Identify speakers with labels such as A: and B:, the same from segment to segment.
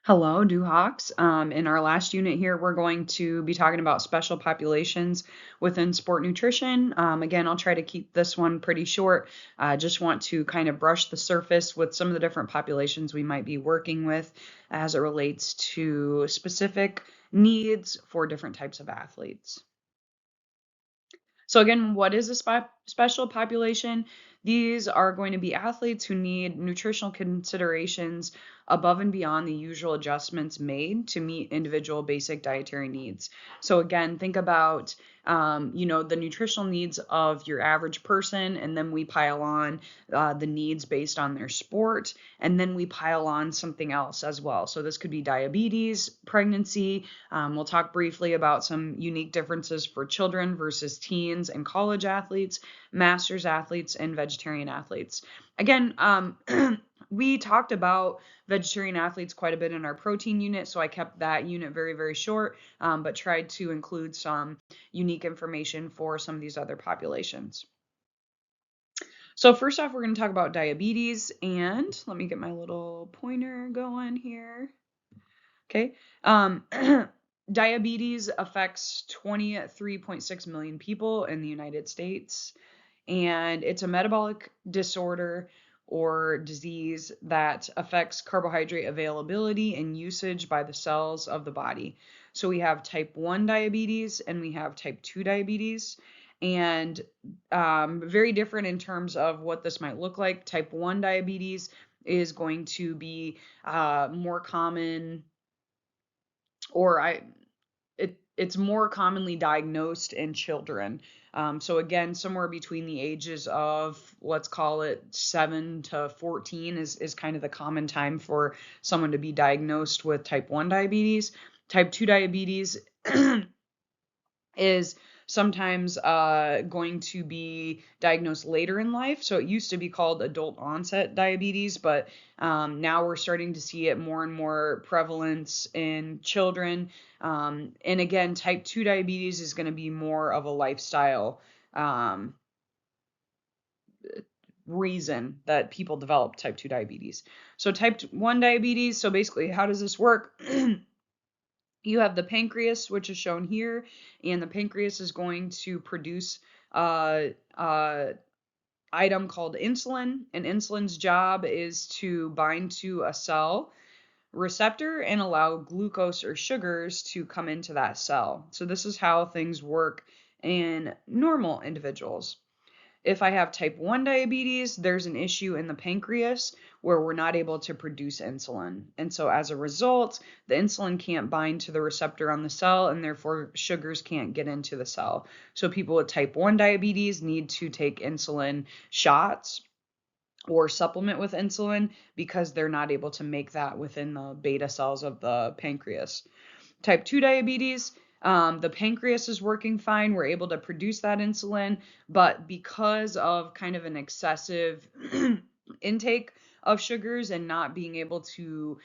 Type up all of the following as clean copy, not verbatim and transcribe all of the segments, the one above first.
A: Hello, Duhawks. In our last unit here, we're going to be talking about special populations within sport nutrition. Again, I'll try to keep this one pretty short. I just want to kind of brush the surface with some of the different populations we might be working with as it relates to specific needs for different types of athletes. So again, what is a special population? These are going to be athletes who need nutritional considerations above and beyond the usual adjustments made to meet individual basic dietary needs. So again, think about the nutritional needs of your average person, and then we pile on the needs based on their sport, and then we pile on something else as well. So this could be diabetes, pregnancy. We'll talk briefly about some unique differences for children versus teens and college athletes, masters athletes, and vegetarian athletes. Again, we talked about vegetarian athletes quite a bit in our protein unit, so I kept that unit very, very short, but tried to include some unique information for some of these other populations. So first off, we're going to talk about diabetes, and let me get my little pointer going here. Okay. Diabetes affects 23.6 million people in the United States, and it's a metabolic disorder or disease that affects carbohydrate availability and usage by the cells of the body. So we have type 1 diabetes and we have type 2 diabetes, and very different in terms of what this might look like. Type 1 diabetes is going to be more common, or it's more commonly diagnosed in children. So again, somewhere between the ages of, let's call it 7 to 14 is kind of the common time for someone to be diagnosed with type 1 diabetes. Type 2 diabetes is sometimes going to be diagnosed later in life. So it used to be called adult onset diabetes, but now we're starting to see it more and more prevalence in children. And again, type 2 diabetes is going to be more of a lifestyle reason that people develop type 2 diabetes. So type 1 diabetes, so basically, how does this work? You have the pancreas, which is shown here, and the pancreas is going to produce item called insulin, and insulin's job is to bind to a cell receptor and allow glucose or sugars to come into that cell. So this is how things work in normal individuals. If I have type 1 diabetes, there's an issue in the pancreas where we're not able to produce insulin. And so as a result, the insulin can't bind to the receptor on the cell, and therefore sugars can't get into the cell. So people with type 1 diabetes need to take insulin shots or supplement with insulin because they're not able to make that within the beta cells of the pancreas. Type 2 diabetes, the pancreas is working fine. We're able to produce that insulin, but because of kind of an excessive intake of sugars and not being able to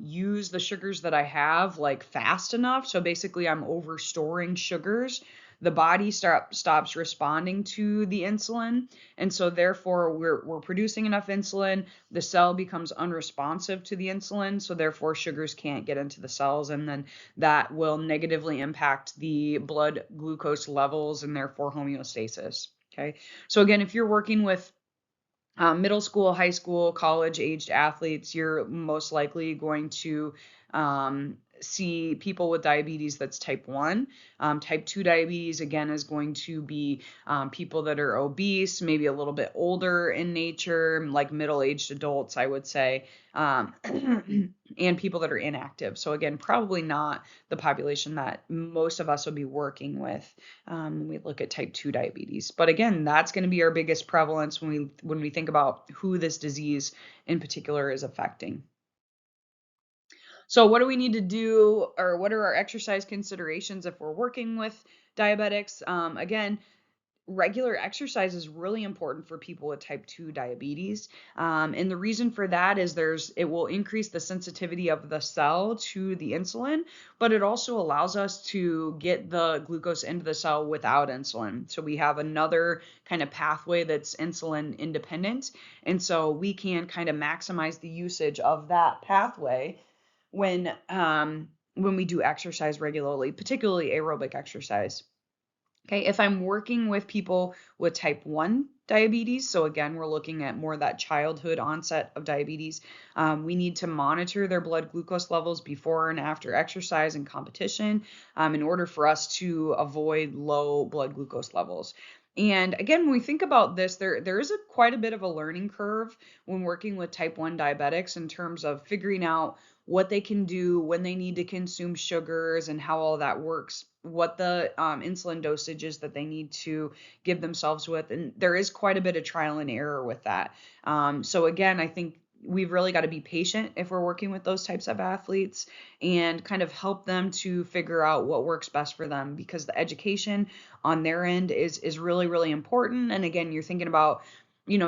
A: use the sugars that I have like fast enough, so basically I'm overstoring sugars, the body stops responding to the insulin, and so therefore we're producing enough insulin, the cell becomes unresponsive to the insulin, so therefore sugars can't get into the cells, and then that will negatively impact the blood glucose levels and therefore homeostasis. Okay, so again, if you're working with middle school, high school, college aged athletes, you're most likely going to see people with diabetes that's type 1. Type 2 diabetes, again, is going to be people that are obese, maybe a little bit older in nature, like middle-aged adults, I would say, and people that are inactive. So again, probably not the population that most of us will be working with when we look at type 2 diabetes. But again, that's going to be our biggest prevalence when we think about who this disease in particular is affecting. So what do we need to do, or what are our exercise considerations if we're working with diabetics? Again, regular exercise is really important for people with type 2 diabetes. And the reason for that is it will increase the sensitivity of the cell to the insulin, but it also allows us to get the glucose into the cell without insulin. So we have another kind of pathway that's insulin independent. And so we can kind of maximize the usage of that pathway when we do exercise regularly, particularly aerobic exercise. Okay, if I'm working with people with type 1 diabetes, so again, we're looking at more that childhood onset of diabetes, we need to monitor their blood glucose levels before and after exercise and competition in order for us to avoid low blood glucose levels. And again, when we think about this, there is quite a bit of a learning curve when working with type 1 diabetics in terms of figuring out what they can do, when they need to consume sugars, and how all that works, what the insulin dosage is that they need to give themselves with. And there is quite a bit of trial and error with that. So again, I think we've really got to be patient if we're working with those types of athletes and kind of help them to figure out what works best for them, because the education on their end is really, really important. And again, you're thinking about,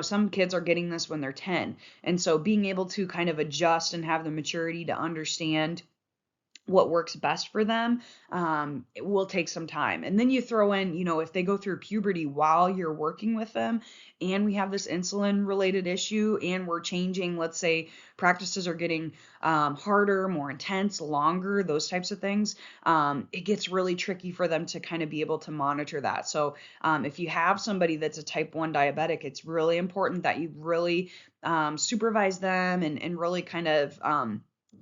A: some kids are getting this when they're 10. And so being able to kind of adjust and have the maturity to understand what works best for them, it will take some time. And then you throw in, if they go through puberty while you're working with them, and we have this insulin related issue, and we're changing, let's say practices are getting harder, more intense, longer, those types of things, it gets really tricky for them to kind of be able to monitor that. So if you have somebody that's a type 1 diabetic, it's really important that you really supervise them and really kind of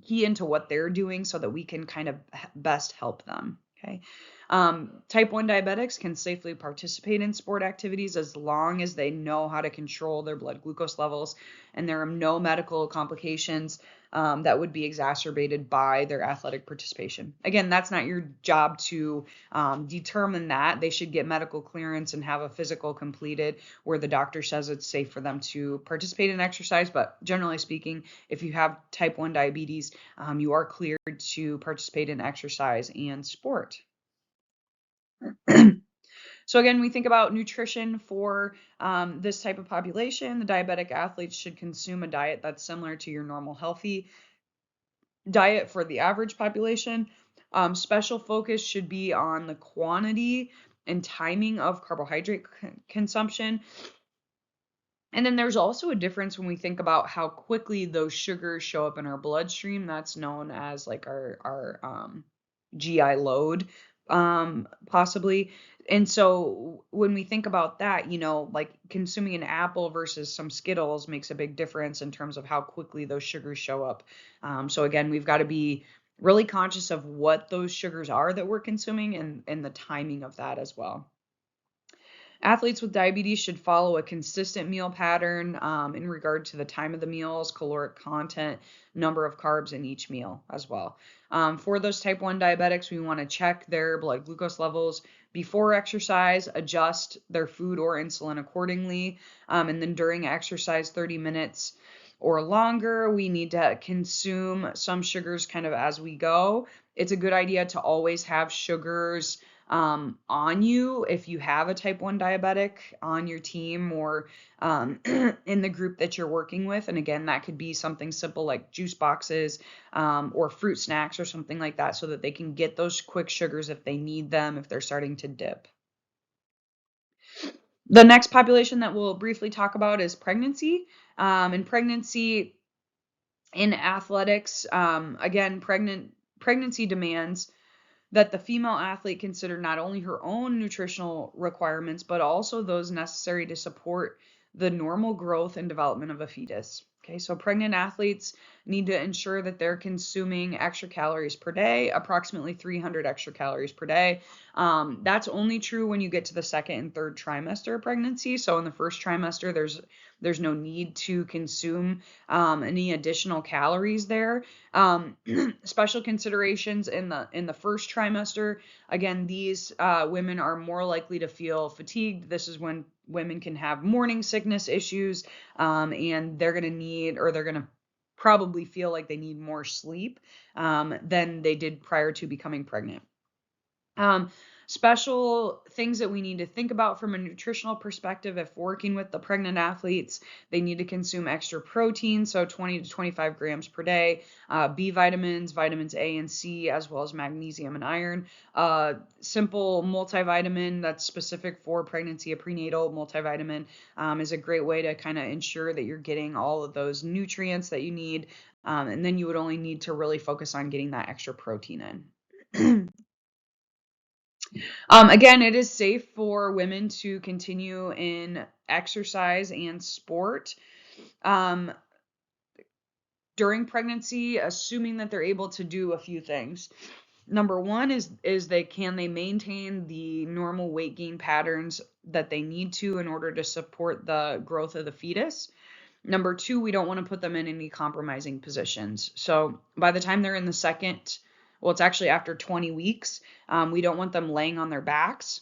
A: key into what they're doing so that we can kind of best help them. Okay. Type 1 diabetics can safely participate in sport activities as long as they know how to control their blood glucose levels, and there are no medical complications that would be exacerbated by their athletic participation. Again, that's not your job to determine that. They should get medical clearance and have a physical completed where the doctor says it's safe for them to participate in exercise. But generally speaking, if you have type 1 diabetes, you are cleared to participate in exercise and sport. So again, we think about nutrition for this type of population. The diabetic athletes should consume a diet that's similar to your normal healthy diet for the average population. Special focus should be on the quantity and timing of carbohydrate consumption. And then there's also a difference when we think about how quickly those sugars show up in our bloodstream. That's known as like our GI load, possibly. And so when we think about that, like consuming an apple versus some Skittles makes a big difference in terms of how quickly those sugars show up. So again, we've got to be really conscious of what those sugars are that we're consuming and the timing of that as well. Athletes with diabetes should follow a consistent meal pattern in regard to the time of the meals, caloric content, number of carbs in each meal as well. For those type 1 diabetics, we want to check their blood glucose levels before exercise, adjust their food or insulin accordingly, and then during exercise, 30 minutes or longer, we need to consume some sugars kind of as we go. It's a good idea to always have sugars on you if you have a type 1 diabetic on your team or in the group that you're working with. And again, that could be something simple like juice boxes or fruit snacks or something like that, so that they can get those quick sugars if they need them, if they're starting to dip. The next population that we'll briefly talk about is pregnancy. And pregnancy in athletics, again, pregnancy demands that the female athlete consider not only her own nutritional requirements, but also those necessary to support the normal growth and development of a fetus. Okay, so pregnant athletes need to ensure that they're consuming extra calories per day, approximately 300 extra calories per day. That's only true when you get to the second and third trimester of pregnancy. So in the first trimester, there's no need to consume any additional calories there. Special considerations in the first trimester. Again, these women are more likely to feel fatigued. This is when women can have morning sickness issues, and they're going to probably feel like they need more sleep than they did prior to becoming pregnant. Special things that we need to think about from a nutritional perspective if working with the pregnant athletes: they need to consume extra protein, so 20 to 25 grams per day, B vitamins, vitamins A and C, as well as magnesium and iron. Simple multivitamin that's specific for pregnancy, a prenatal multivitamin, is a great way to kind of ensure that you're getting all of those nutrients that you need. And then you would only need to really focus on getting that extra protein in. Again, it is safe for women to continue in exercise and sport during pregnancy, assuming that they're able to do a few things. Number one is they maintain the normal weight gain patterns that they need to in order to support the growth of the fetus. Number two, we don't want to put them in any compromising positions. So by the time they're in the second, well, it's actually after 20 weeks, we don't want them laying on their backs.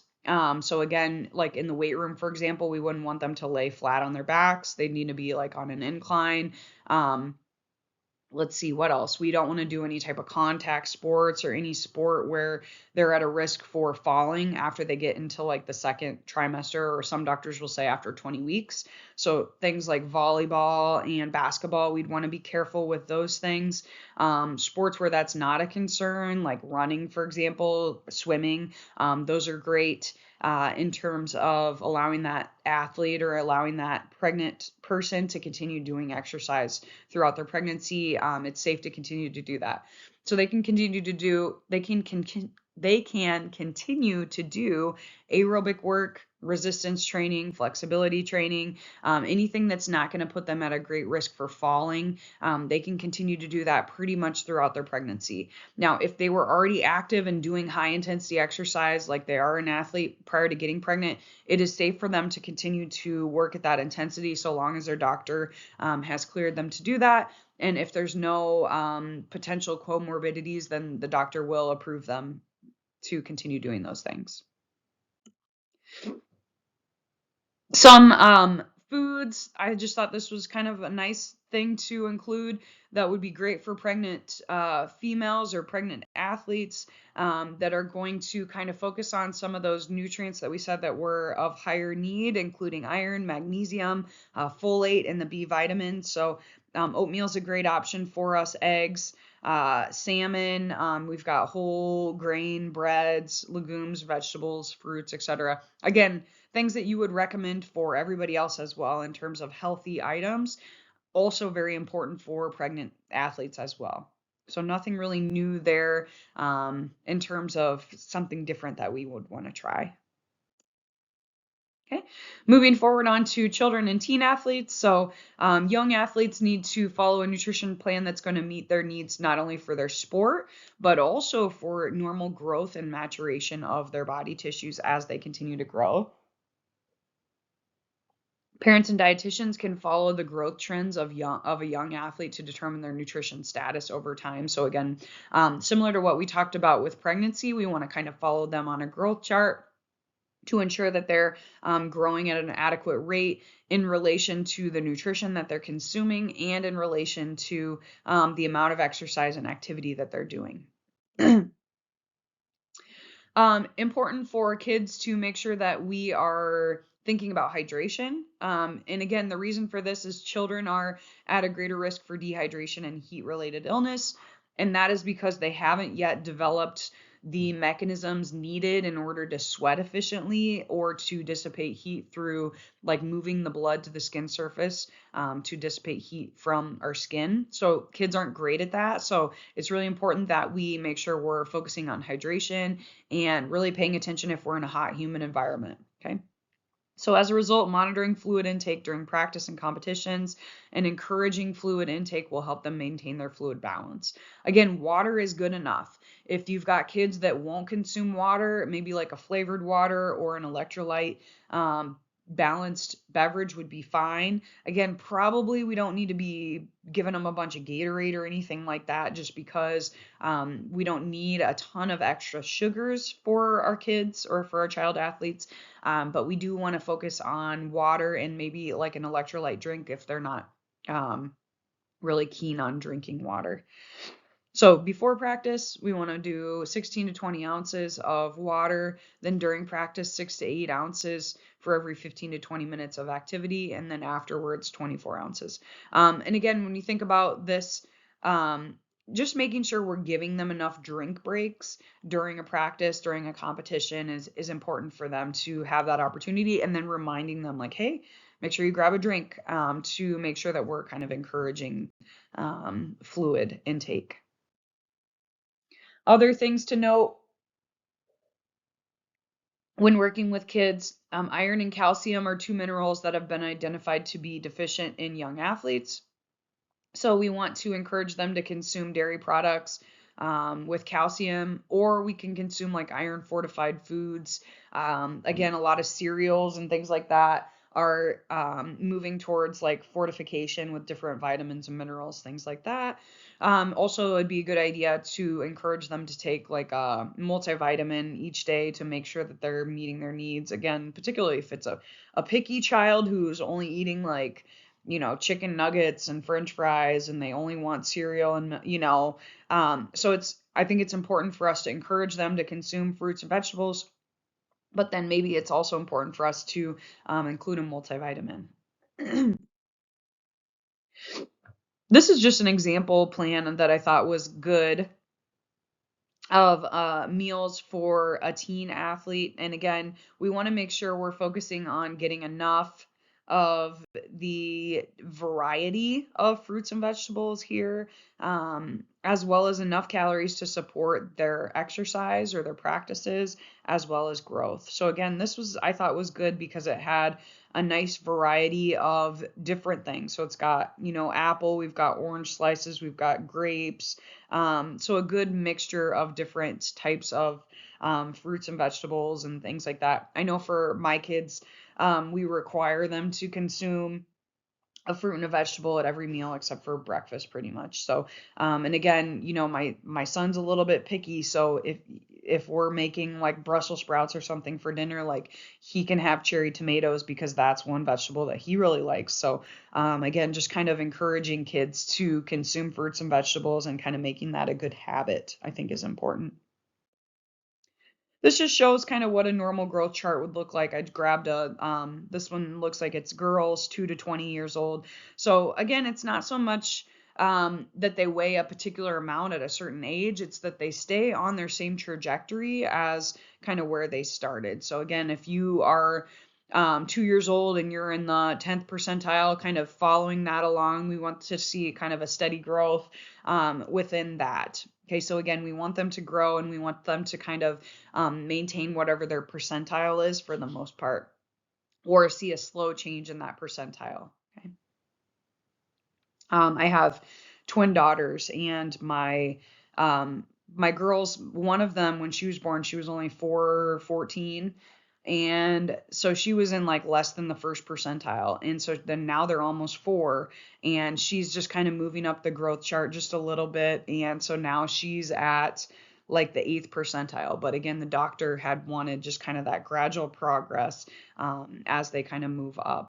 A: So again, like in the weight room, for example, we wouldn't want them to lay flat on their backs. They need to be like on an incline. Let's see what else. We don't want to do any type of contact sports or any sport where they're at a risk for falling after they get into like the second trimester, or some doctors will say after 20 weeks. So things like volleyball and basketball, we'd want to be careful with those things. Sports where that's not a concern, like running, for example, swimming, those are great. In terms of allowing that athlete or allowing that pregnant person to continue doing exercise throughout their pregnancy. It's safe to continue to do that. So they can continue to do, they can continue to do aerobic work, resistance training, flexibility training, anything that's not going to put them at a great risk for falling. They can continue to do that pretty much throughout their pregnancy. Now, if they were already active and doing high intensity exercise, like they are an athlete prior to getting pregnant, it is safe for them to continue to work at that intensity so long as their doctor has cleared them to do that. And if there's no potential comorbidities, then the doctor will approve them to continue doing those things. Some foods, I just thought this was kind of a nice thing to include that would be great for pregnant females or pregnant athletes that are going to kind of focus on some of those nutrients that we said that were of higher need, including iron, magnesium, folate, and the B vitamins. So oatmeal is a great option for us. Eggs, salmon, we've got whole grain breads, legumes, vegetables, fruits, etc. Again, things that you would recommend for everybody else as well in terms of healthy items. Also very important for pregnant athletes as well. So nothing really new there in terms of something different that we would want to try. Okay, moving forward on to children and teen athletes. So young athletes need to follow a nutrition plan that's going to meet their needs, not only for their sport, but also for normal growth and maturation of their body tissues as they continue to grow. Parents and dietitians can follow the growth trends of a young athlete to determine their nutrition status over time. So again, similar to what we talked about with pregnancy, we want to kind of follow them on a growth chart to ensure that they're growing at an adequate rate in relation to the nutrition that they're consuming and in relation to the amount of exercise and activity that they're doing. Important for kids to make sure that we are thinking about hydration. And again, the reason for this is children are at a greater risk for dehydration and heat-related illness. And that is because they haven't yet developed the mechanisms needed in order to sweat efficiently or to dissipate heat through like moving the blood to the skin surface to dissipate heat from our skin. So kids aren't great at that. So it's really important that we make sure we're focusing on hydration and really paying attention if we're in a hot, humid environment. Okay. So as a result, monitoring fluid intake during practice and competitions and encouraging fluid intake will help them maintain their fluid balance. Again, water is good enough. If you've got kids that won't consume water, maybe like a flavored water or an electrolyte balanced beverage would be fine. Again, probably we don't need to be giving them a bunch of Gatorade or anything like that, just because we don't need a ton of extra sugars for our kids or for our child athletes. But we do want to focus on water and maybe like an electrolyte drink if they're not really keen on drinking water. So before practice, we want to do 16 to 20 ounces of water. Then during practice, 6 to 8 ounces for every 15 to 20 minutes of activity. And then afterwards, 24 ounces. And again, when you think about this, um, just making sure we're giving them enough drink breaks during a practice, during a competition is important for them to have that opportunity. And then reminding them like, hey, make sure you grab a drink, to make sure that we're kind of encouraging fluid intake. Other things to note when working with kids, iron and calcium are two minerals that have been identified to be deficient in young athletes. So we want to encourage them to consume dairy products with calcium, or we can consume like iron fortified foods. Again, a lot of cereals and things like that are moving towards like fortification with different vitamins and minerals, things like that. Also, it'd be a good idea to encourage them to take like a multivitamin each day to make sure that they're meeting their needs. Again, particularly if it's a picky child who's only eating like, chicken nuggets and french fries and they only want cereal and, so I think it's important for us to encourage them to consume fruits and vegetables, but then maybe it's also important for us to include a multivitamin. This is just an example plan that I thought was good of meals for a teen athlete. And again, we want to make sure we're focusing on getting enough of the variety of fruits and vegetables here, as well as enough calories to support their exercise or their practices, as well as growth. So again, I thought was good because it had a nice variety of different things. So it's got, apple, we've got orange slices, we've got grapes, so a good mixture of different types of fruits and vegetables and things like that. I know for my kids, we require them to consume a fruit and a vegetable at every meal except for breakfast pretty much. So and again, my son's a little bit picky, so if we're making like Brussels sprouts or something for dinner, like he can have cherry tomatoes because that's one vegetable that he really likes. So again, just kind of encouraging kids to consume fruits and vegetables and kind of making that a good habit, I think is important. This just shows kind of what a normal growth chart would look like. I grabbed this one looks like it's girls 2 to 20 years old. So again, it's not so much that they weigh a particular amount at a certain age. It's that they stay on their same trajectory as kind of where they started. So again, if you are 2 years old and you're in the 10th percentile, kind of following that along, we want to see kind of a steady growth within that. Okay, so again, we want them to grow and we want them to kind of maintain whatever their percentile is for the most part, or see a slow change in that percentile. Okay. I have twin daughters, and my girls, one of them, when she was born, she was only 4'14", and so she was in like less than the first percentile, and so then now they're almost 4, and she's just kind of moving up the growth chart just a little bit, and so now she's at like the 8th percentile. But again, the doctor had wanted just kind of that gradual progress as they kind of move up.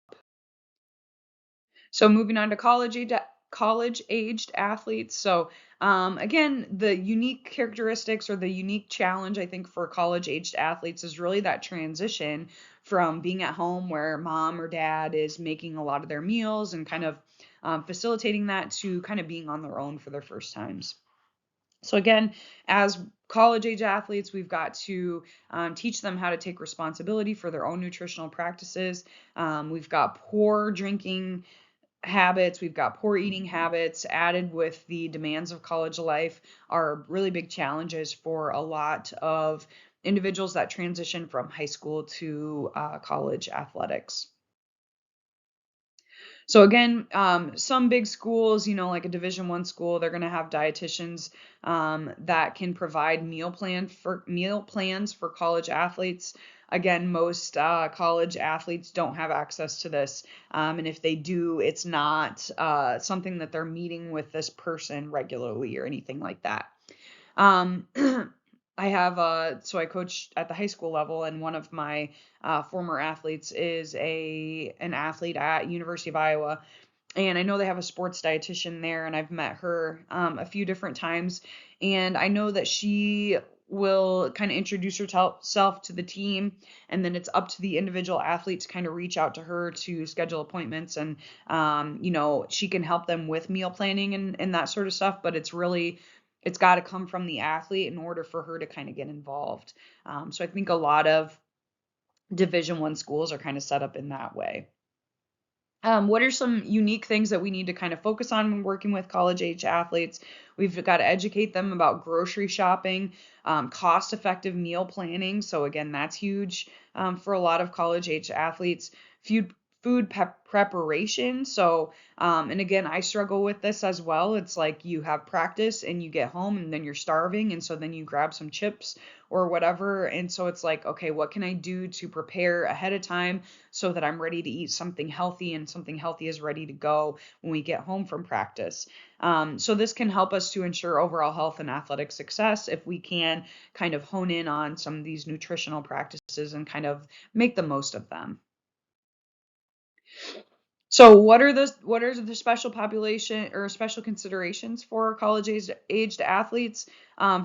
A: So moving on to college aged athletes. So again, the unique characteristics or the unique challenge I think for college aged athletes is really that transition from being at home where mom or dad is making a lot of their meals and kind of facilitating that to kind of being on their own for their first times. So again, as college age athletes, we've got to teach them how to take responsibility for their own nutritional practices. We've got poor drinking habits, we've got poor eating habits added with the demands of college life are really big challenges for a lot of individuals that transition from high school to college athletics. So again, some big schools, like a Division I school, they're going to have dietitians that can provide meal plans for college athletes. Again, most college athletes don't have access to this, and if they do, it's not something that they're meeting with this person regularly or anything like that. Um, I have so I coach at the high school level, and one of my former athletes is an athlete at University of Iowa, And I know they have a sports dietitian there, and I've met her a few different times. And I know that she will kind of introduce herself to the team, and then it's up to the individual athlete to kind of reach out to her to schedule appointments. And, she can help them with meal planning and that sort of stuff. But it's got to come from the athlete in order for her to kind of get involved. So I think a lot of Division I schools are kind of set up in that way. What are some unique things that we need to kind of focus on when working with college age athletes? We've got to educate them about grocery shopping, cost effective meal planning. So, again, that's huge for a lot of college age athletes. Food preparation. So, and again, I struggle with this as well. It's like you have practice and you get home and then you're starving. And so then you grab some chips or whatever. And so it's like, okay, what can I do to prepare ahead of time so that I'm ready to eat something healthy and something healthy is ready to go when we get home from practice? So this can help us to ensure overall health and athletic success if we can kind of hone in on some of these nutritional practices and kind of make the most of them. So what are the special population or special considerations for college aged athletes?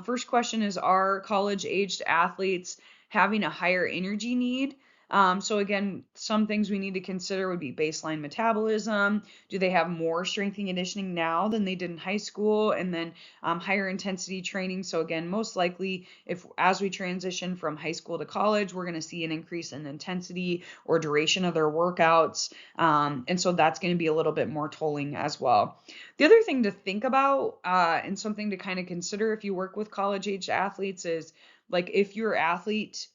A: First question is, are college aged athletes having a higher energy need? So again, some things we need to consider would be baseline metabolism. Do they have more strength and conditioning now than they did in high school? And then higher intensity training. So again, most likely, if as we transition from high school to college, we're going to see an increase in intensity or duration of their workouts. And so that's going to be a little bit more tolling as well. The other thing to think about and something to kind of consider if you work with college age athletes is like if your athlete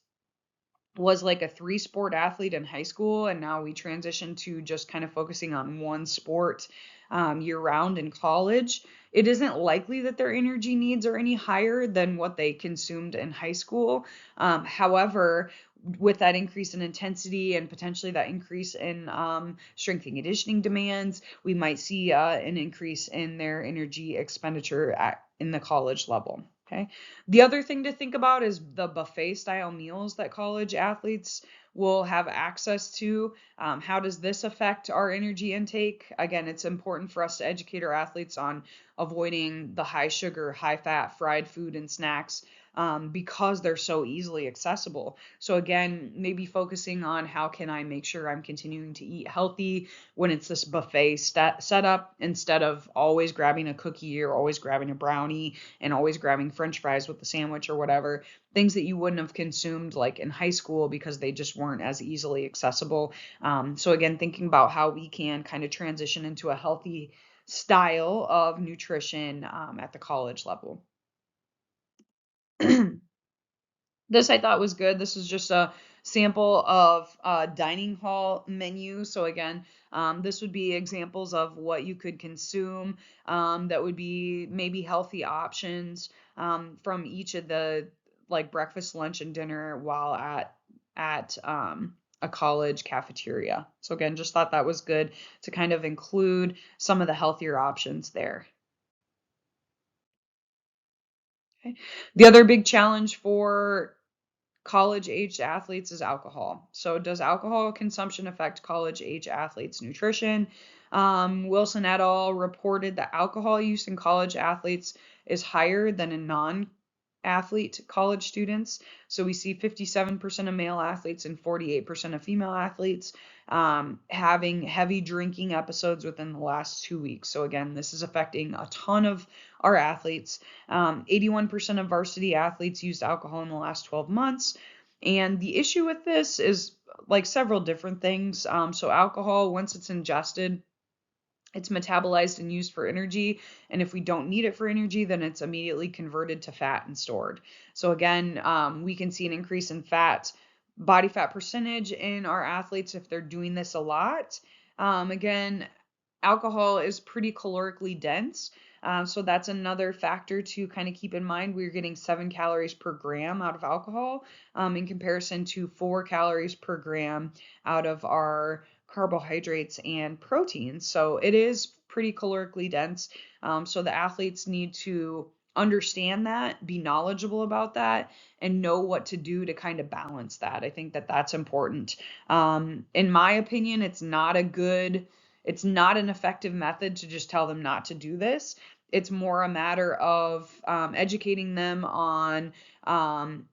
A: was like a three sport athlete in high school and now we transition to just kind of focusing on one sport year round in college, it isn't likely that their energy needs are any higher than what they consumed in high school. However, with that increase in intensity and potentially that increase in strength and conditioning demands, we might see an increase in their energy expenditure in the college level. Okay. The other thing to think about is the buffet style meals that college athletes will have access to. How does this affect our energy intake? Again, it's important for us to educate our athletes on avoiding the high sugar, high fat, fried food and snacks because they're so easily accessible. So again, maybe focusing on how can I make sure I'm continuing to eat healthy when it's this buffet setup instead of always grabbing a cookie or always grabbing a brownie and always grabbing French fries with the sandwich or whatever, things that you wouldn't have consumed like in high school because they just weren't as easily accessible. So again, thinking about how we can kind of transition into a healthy style of nutrition at the college level. This I thought was good. This is just a sample of dining hall menu. So again, this would be examples of what you could consume that would be maybe healthy options from each of the like breakfast, lunch, and dinner while at a college cafeteria. So again, just thought that was good to kind of include some of the healthier options there. Okay. The other big challenge for college aged athletes is alcohol. So, does alcohol consumption affect college age athletes' nutrition? Wilson et al. Reported that alcohol use in college athletes is higher than in non athlete college students. So we see 57% of male athletes and 48% of female athletes having heavy drinking episodes within the last 2 weeks. So again, this is affecting a ton of our athletes. 81% of varsity athletes used alcohol in the last 12 months. And the issue with this is like several different things. So alcohol, once it's ingested, it's metabolized and used for energy. And if we don't need it for energy, then it's immediately converted to fat and stored. So again, we can see an increase in body fat percentage in our athletes if they're doing this a lot. Again, alcohol is pretty calorically dense. So that's another factor to kind of keep in mind. We're getting 7 calories per gram out of alcohol in comparison to 4 calories per gram out of our carbohydrates and proteins. So it is pretty calorically dense. So the athletes need to understand that, be knowledgeable about that, and know what to do to kind of balance that. I think that that's important. In my opinion, it's not a good it's not an effective method to just tell them not to do this. It's more a matter of educating them on um,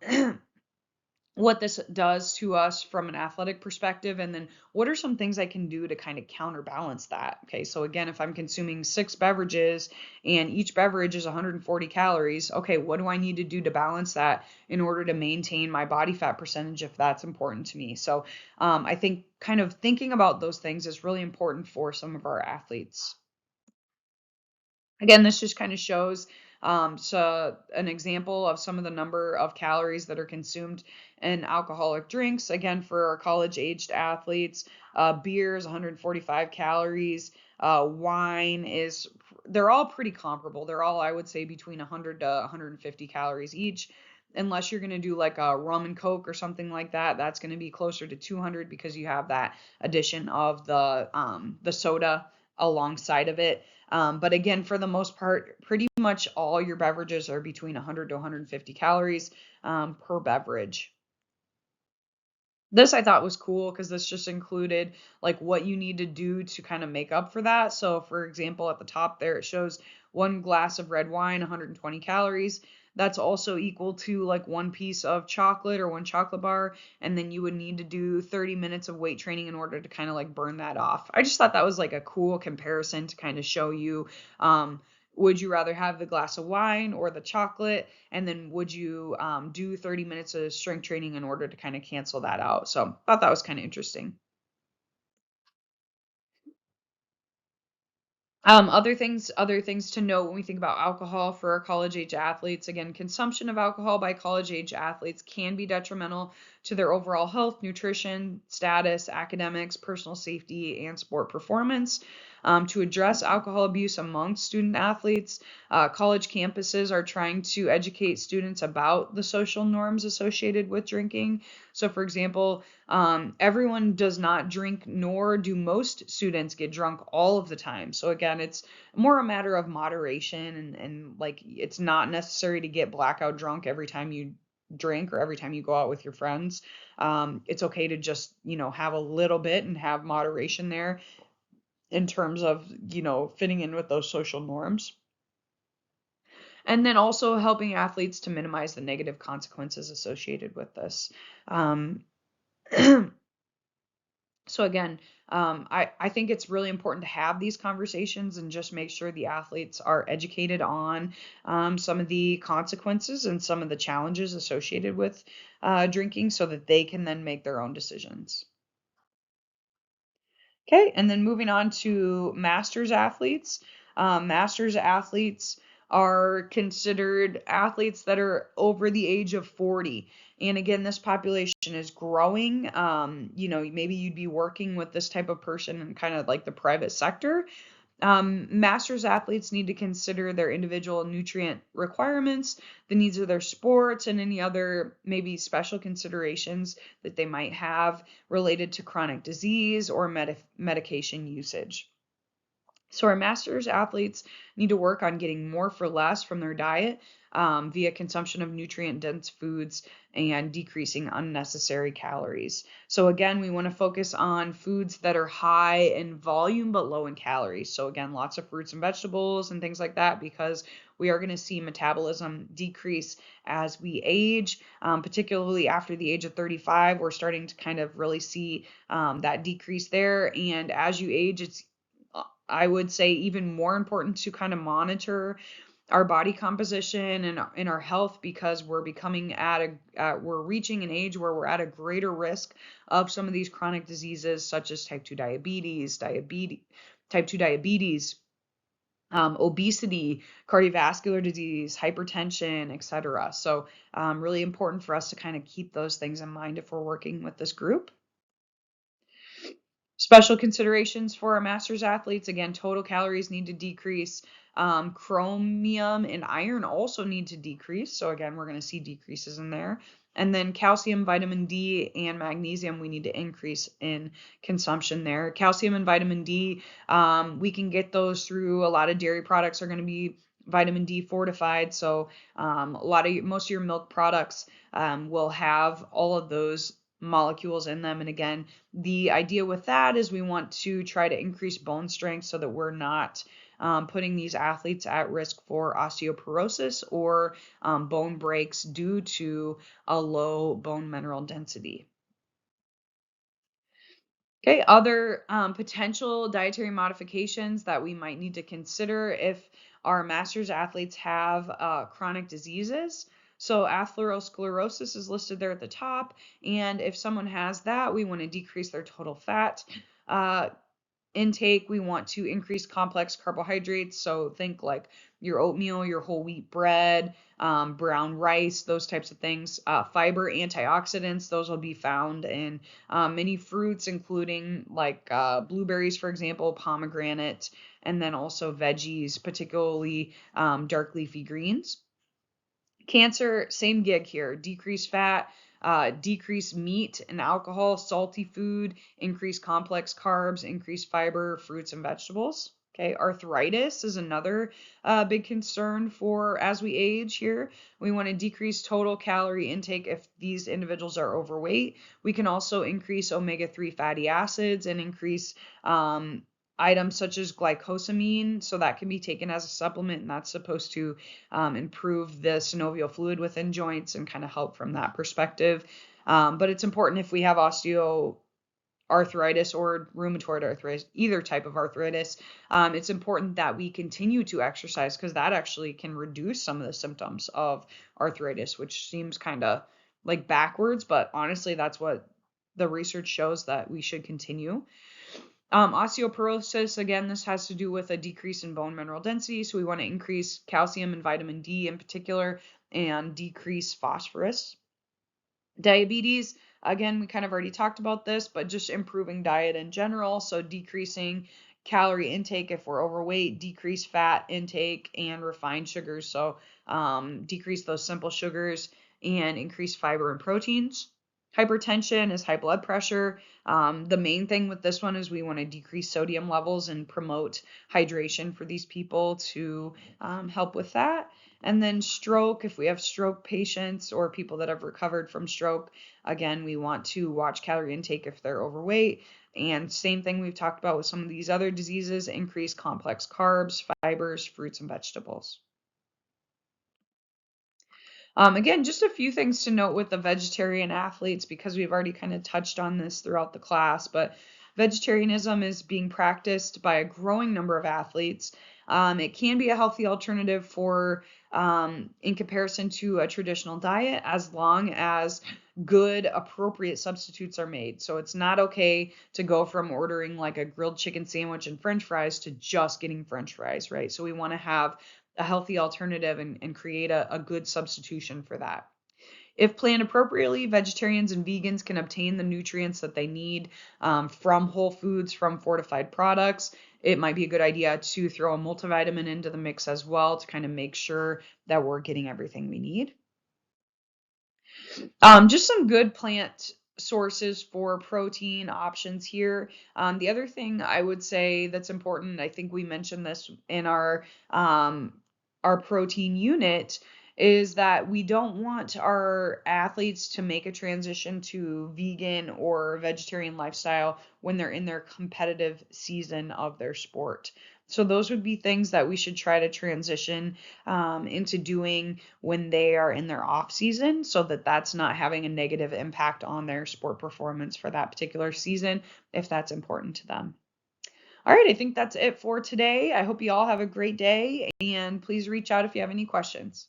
A: what this does to us from an athletic perspective, and then what are some things I can do to kind of counterbalance that. Okay, so again, if I'm consuming 6 beverages and each beverage is 140 calories, okay, what do I need to do to balance that in order to maintain my body fat percentage if that's important to me? So I think kind of thinking about those things is really important for some of our athletes. Again, this just kind of shows so an example of some of the number of calories that are consumed in alcoholic drinks. Again, for our college-aged athletes, beer is 145 calories. Wine is, they're all pretty comparable. They're all, I would say, between 100 to 150 calories each. Unless you're going to do like a rum and coke or something like that, that's going to be closer to 200 because you have that addition of the soda alongside of it. But again, for the most part, pretty much all your beverages are between 100 to 150 calories per beverage. This I thought was cool because this just included like what you need to do to kind of make up for that. So for example, at the top there, it shows 1 glass of red wine, 120 calories. That's also equal to like 1 piece of chocolate or 1 chocolate bar. And then you would need to do 30 minutes of weight training in order to kind of like burn that off. I just thought that was like a cool comparison to kind of show you, would you rather have the glass of wine or the chocolate? And then would you do 30 minutes of strength training in order to kind of cancel that out? So I thought that was kind of interesting. Other things to note when we think about alcohol for our college age athletes. Again, consumption of alcohol by college age athletes can be detrimental to their overall health, nutrition, status, academics, personal safety, and sport performance. To address alcohol abuse among student athletes, college campuses are trying to educate students about the social norms associated with drinking. So, for example, everyone does not drink, nor do most students get drunk all of the time. So again, it's more a matter of moderation, and like it's not necessary to get blackout drunk every time you drink or every time you go out with your friends. It's okay to just, have a little bit and have moderation there in terms of, fitting in with those social norms. And then also helping athletes to minimize the negative consequences associated with this. Um, So again, I think it's really important to have these conversations and just make sure the athletes are educated on some of the consequences and some of the challenges associated with drinking so that they can then make their own decisions. Okay, and then moving on to masters athletes. Masters athletes are considered athletes that are over the age of 40. And again, this population is growing. Maybe you'd be working with this type of person in kind of like the private sector. Masters athletes need to consider their individual nutrient requirements, the needs of their sports, and any other maybe special considerations that they might have related to chronic disease or medication usage. So our masters athletes need to work on getting more for less from their diet via consumption of nutrient-dense foods and decreasing unnecessary calories. So again, we want to focus on foods that are high in volume but low in calories. So again, lots of fruits and vegetables and things like that, because we are going to see metabolism decrease as we age, particularly after the age of 35. We're starting to kind of really see that decrease there. And as you age, it's I would say even more important to kind of monitor our body composition and in our health, because we're becoming we're reaching an age where we're at a greater risk of some of these chronic diseases such as type 2 diabetes, obesity, cardiovascular disease, hypertension, etc. So really important for us to kind of keep those things in mind if we're working with this group. Special considerations for our masters athletes. Again, total calories need to decrease. Chromium and iron also need to decrease. So again, we're going to see decreases in there. And then calcium, vitamin D, and magnesium, we need to increase in consumption there. Calcium and vitamin D, we can get those through a lot of dairy products are going to be vitamin D fortified. So most of your milk products will have all of those molecules in them. And again, the idea with that is we want to try to increase bone strength so that we're not putting these athletes at risk for osteoporosis or bone breaks due to a low bone mineral density. Okay, other potential dietary modifications that we might need to consider if our masters athletes have chronic diseases. So atherosclerosis is listed there at the top, and if someone has that, we want to decrease their total fat. Uh, intake, we want to increase complex carbohydrates. So think like your oatmeal, your whole wheat bread, brown rice, those types of things. Fiber, antioxidants, those will be found in many fruits, including like blueberries, for example, pomegranate, and then also veggies, particularly dark leafy greens. Cancer, same gig here. Decrease fat, decrease meat and alcohol, salty food, increase complex carbs, increase fiber, fruits and vegetables. Okay, arthritis is another big concern for as we age here. We want to decrease total calorie intake if these individuals are overweight. We can also increase omega-3 fatty acids and increase items such as glycosamine. So that can be taken as a supplement, and that's supposed to improve the synovial fluid within joints and kind of help from that perspective. But it's important if we have osteoarthritis or rheumatoid arthritis, either type of arthritis, it's important that we continue to exercise because that actually can reduce some of the symptoms of arthritis, which seems kind of like backwards, but honestly, that's what the research shows that we should continue. Osteoporosis, again, this has to do with a decrease in bone mineral density. So we want to increase calcium and vitamin D in particular and decrease phosphorus. Diabetes, again, we kind of already talked about this, but just improving diet in general. So decreasing calorie intake if we're overweight, decrease fat intake and refined sugars. So decrease those simple sugars and increase fiber and proteins. Hypertension is high blood pressure. The main thing with this one is we want to decrease sodium levels and promote hydration for these people to help with that. And then stroke, if we have stroke patients or people that have recovered from stroke, again, we want to watch calorie intake if they're overweight. And same thing we've talked about with some of these other diseases, increase complex carbs, fibers, fruits, and vegetables. Again, just a few things to note with the vegetarian athletes because we've already kind of touched on this throughout the class, but vegetarianism is being practiced by a growing number of athletes. It can be a healthy alternative for in comparison to a traditional diet as long as good, appropriate substitutes are made. So it's not okay to go from ordering like a grilled chicken sandwich and French fries to just getting French fries, right? So we want to have a healthy alternative and create a good substitution for that. If planned appropriately, vegetarians and vegans can obtain the nutrients that they need from whole foods, from fortified products. It might be a good idea to throw a multivitamin into the mix as well to kind of make sure that we're getting everything we need. Just some good plant sources for protein options here. The other thing I would say that's important, I think we mentioned this in our protein unit, is that we don't want our athletes to make a transition to vegan or vegetarian lifestyle when they're in their competitive season of their sport. So those would be things that we should try to transition into doing when they are in their off season so that that's not having a negative impact on their sport performance for that particular season if that's important to them. All right, I think that's it for today. I hope you all have a great day and please reach out if you have any questions.